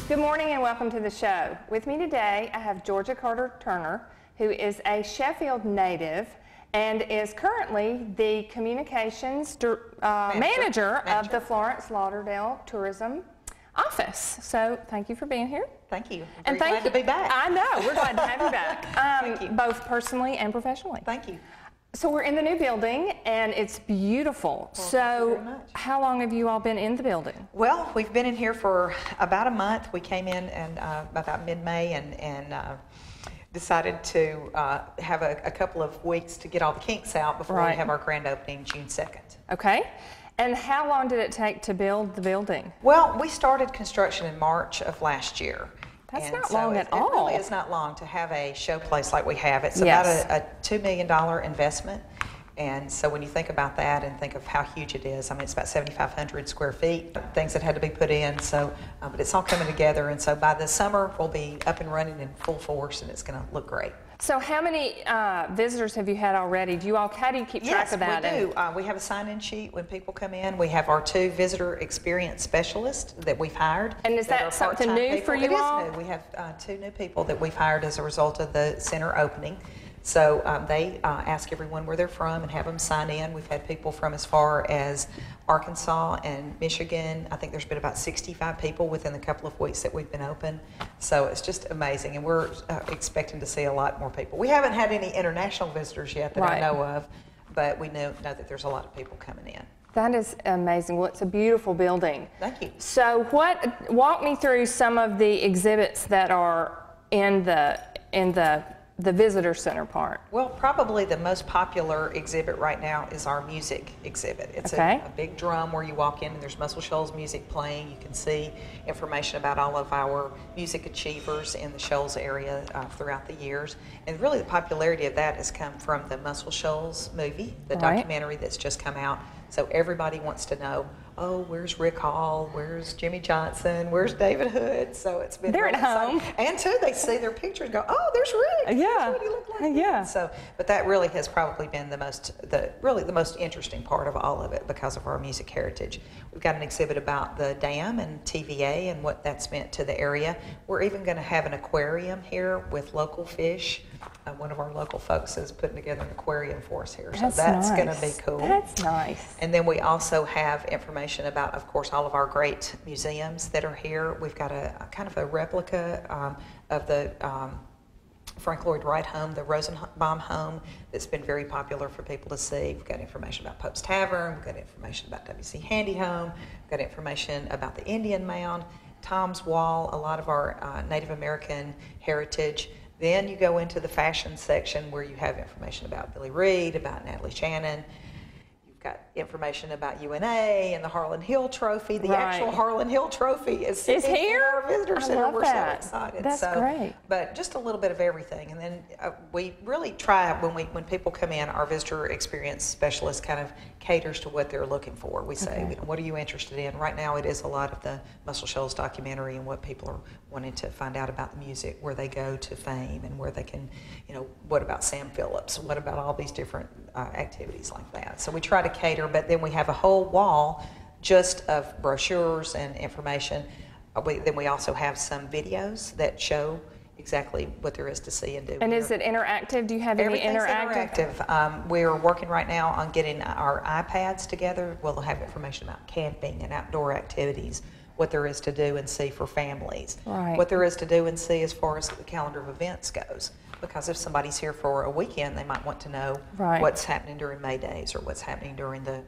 Good morning and welcome to the show. With me today, I have Georgia Carter-Turner, who is a Sheffield native and is currently the communications manager of the Florence Lauderdale Tourism Office. So thank you for being here. Thank you. And glad to be back. I know, we're glad to have you back. Thank you. Both personally and professionally. Thank you. So we're in the new building and it's beautiful. Well, thank you so very much. How long have you all been in the building? Well, we've been in here for about a month. We came in and about mid-May and decided to have a couple of weeks to get all the kinks out before we have our grand opening June 2nd. Okay. And how long did it take to build the building? Well, we started construction in March of last year. That's not long at all. It really is not long to have a show place like we have. It's about a $2 million investment. And so when you think about that and think of how huge it is, I mean, it's about 7,500 square feet, things that had to be put in. So, but it's all coming together. And so by the summer, we'll be up and running in full force and it's going to look great. So how many visitors have you had already? How do you keep track of that? Yes, we do. We have a sign-in sheet when people come in. We have our 2 visitor experience specialists that we've hired. And is that something new for you all? It is new. We have 2 new people that we've hired as a result of the center opening. So they ask everyone where they're from and have them sign in. We've had people from as far as Arkansas and Michigan. I think there's been about 65 people within the couple of weeks that we've been open. So it's just amazing, and we're expecting to see a lot more people. We haven't had any international visitors yet that I know of, but we know that there's a lot of people coming in. That is amazing. Well, it's a beautiful building. Thank you. So walk me through some of the exhibits that are in the visitor center part. Well, probably the most popular exhibit right now is our music exhibit. It's a big drum where you walk in and there's Muscle Shoals music playing. You can see information about all of our music achievers in the Shoals area throughout the years. And really the popularity of that has come from the Muscle Shoals movie, the documentary that's just come out. So everybody wants to know, oh, where's Rick Hall? Where's Jimmy Johnson? Where's David Hood? So it's been They're at home. And too, they see their picture and go, oh, there's Rick. Yeah. That's what he looked like. Yeah. So, but that really has probably been the most interesting part of all of it because of our music heritage. We've got an exhibit about the dam and TVA and what that's meant to the area. We're even going to have an aquarium here with local fish. One of our local folks is putting together an aquarium for us here, so that's going to be cool. That's nice. And then we also have information about, of course, all of our great museums that are here. We've got a kind of a replica of the Frank Lloyd Wright home, the Rosenbaum home, that's been very popular for people to see. We've got information about Pope's Tavern. We've got information about W.C. Handy Home. We've got information about the Indian Mound, Tom's Wall, a lot of our Native American heritage. Then you go into the fashion section where you have information about Billy Reed, about Natalie Shannon. You've got information about UNA and the Harlan Hill Trophy. The actual Harlan Hill Trophy is here in our visitor center. We're so excited. That's great. But just a little bit of everything. And then we really try, when people come in, our visitor experience specialist kind of caters to what they're looking for. We say, what are you interested in? Right now it is a lot of the Muscle Shoals documentary and what people are wanting to find out about the music, where they go to fame and where they can, what about Sam Phillips? What about all these different activities like that? So we try to cater, but then we have a whole wall just of brochures and information. Then we also have some videos that show exactly what there is to see and do. And is it interactive? Do you have any interactive? We're working right now on getting our iPads together. We'll have information about camping and outdoor activities, what there is to do and see for families, what there is to do and see as far as the calendar of events goes. Because if somebody's here for a weekend, they might want to know what's happening during May Days or what's happening during the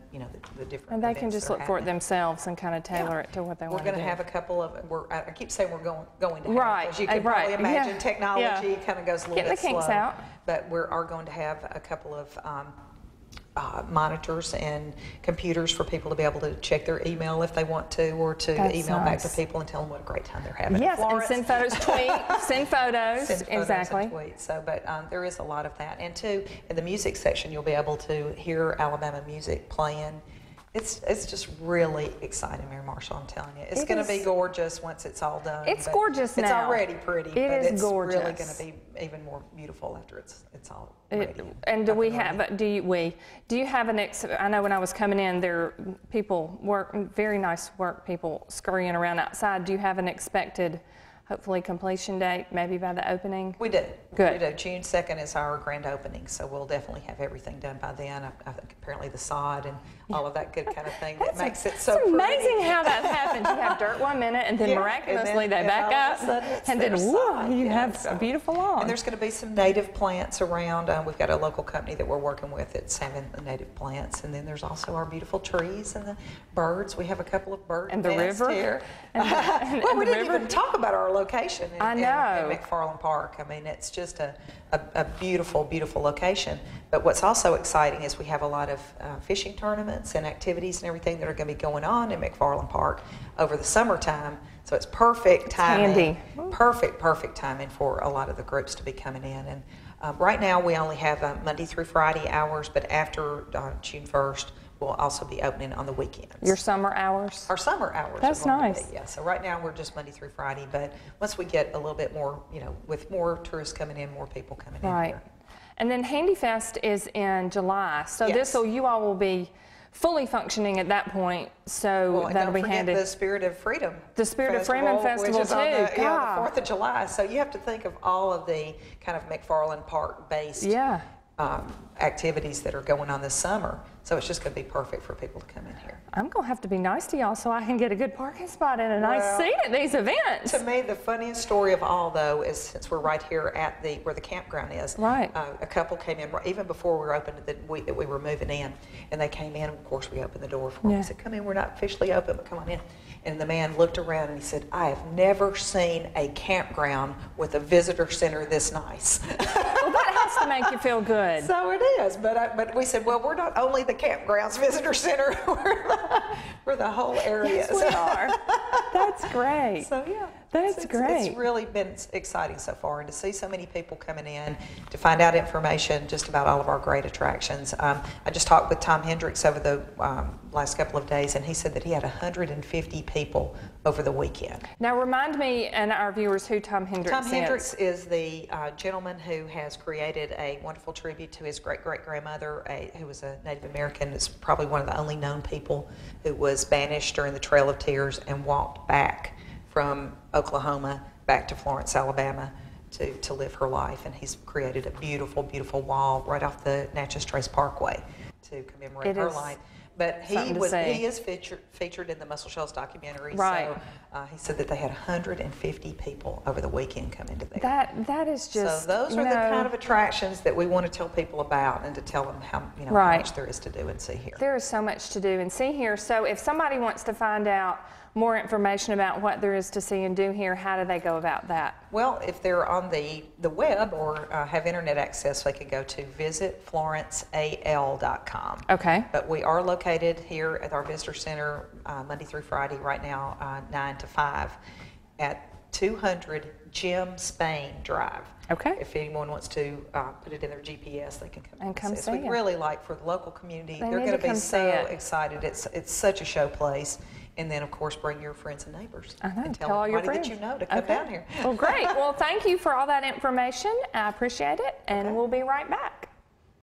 the different. And they can just look for it themselves and kind of tailor it to what they want to do. We're going to have a couple of. I keep saying we're going to have. Because you can probably imagine technology kind of goes a little bit slow. Getting the kinks out. But we are going to have a couple of monitors and computers for people to be able to check their email if they want to, or to email back to people and tell them what a great time they're having. Yes, and send photos, send photos, exactly. And tweets. So, but there is a lot of that. And too, in the music section, you'll be able to hear Alabama music playing. It's just really exciting, Mary Marshall, I'm telling you. It's going to be gorgeous once it's all done. It's gorgeous now. It's already pretty, but it's gorgeous. really going to be even more beautiful after it's all ready. And do we have, do you have I know when I was coming in, there people very nice work people scurrying around outside. Do you have an expected, hopefully, completion date, maybe by the opening? We do. Good. We do. June 2nd is our grand opening, so we'll definitely have everything done by then. I think apparently the sod and all of that good kind of thing that makes it so It's pretty. amazing how that happens. You have dirt one minute, and then miraculously they back up, and then whoa, you have a beautiful lawn. And there's going to be some native plants around. We've got a local company that we're working with that's having the native plants, and then there's also our beautiful trees and the birds. We have a couple of bird and the nests river here. and we didn't even talk about our location in know. McFarland Park. I mean, it's just a beautiful, beautiful location. But what's also exciting is we have a lot of fishing tournaments and activities and everything that are going to be going on in McFarland Park over the summertime. So it's perfect timing. Handy. Perfect timing for a lot of the groups to be coming in. And right now we only have Monday through Friday hours, but after June 1st, we'll also be opening on the weekends. Your summer hours? Our summer hours. That's nice. Yeah. So right now we're just Monday through Friday, but once we get a little bit more, with more tourists coming in, more people coming in here. And then Handy Fest is in July, so you all will be fully functioning at that point. So that'll be handy. The Spirit of Freedom. The Spirit of Freedom Festival too. The 4th of July. So you have to think of all of the kind of McFarland Park based activities that are going on this summer. So it's just going to be perfect for people to come in here. I'm going to have to be nice to y'all so I can get a good parking spot and a nice seat at these events. To me, the funniest story of all, though, is since we're right here at where the campground is. Right. A couple came in even before we were open the week that we were moving in, and they came in. Of course, we opened the door for them. We said, "Come in. We're not officially open, but come on in." And the man looked around and he said, "I have never seen a campground with a visitor center this nice." Well, that has to make you feel good. So it is, but we said, well, we're not only the campgrounds visitor center, we're the whole area. Yes, we are. That's great. So yeah, that's great. It's really been exciting so far, and to see so many people coming in to find out information just about all of our great attractions. I just talked with Tom Hendricks over the last couple of days, and he said that he had 150 people over the weekend. Now remind me and our viewers who Tom Hendricks is. Tom Hendricks is the gentleman who has created a wonderful tribute to his great-great-grandmother, who was a Native American. It's probably one of the only known people who was banished during the Trail of Tears and walked back from Oklahoma back to Florence, Alabama to live her life. And he's created a beautiful, beautiful wall right off the Natchez Trace Parkway to commemorate her life. But he is featured in the Muscle Shoals documentary. Right. So he said that they had 150 people over the weekend come into there. That is just. So those are the kind of attractions that we want to tell people about, and to tell them how how much there is to do and see here. There is so much to do and see here. So if somebody wants to find out more information about what there is to see and do here, how do they go about that? Well, if they're on the web or have internet access, they can go to visitflorenceal.com. Okay. But we are located here at our visitor center Monday through Friday right now, 9 to 5 at 200 Jim Spain Drive. Okay. If anyone wants to put it in their GPS, they can come see it. We really like, for the local community, they're going to be so excited. It's such a show place. And then, of course, bring your friends and neighbors. And tell all your everybody friends that you know to come down here. Well, great. Well, thank you for all that information. I appreciate it, and we'll be right back.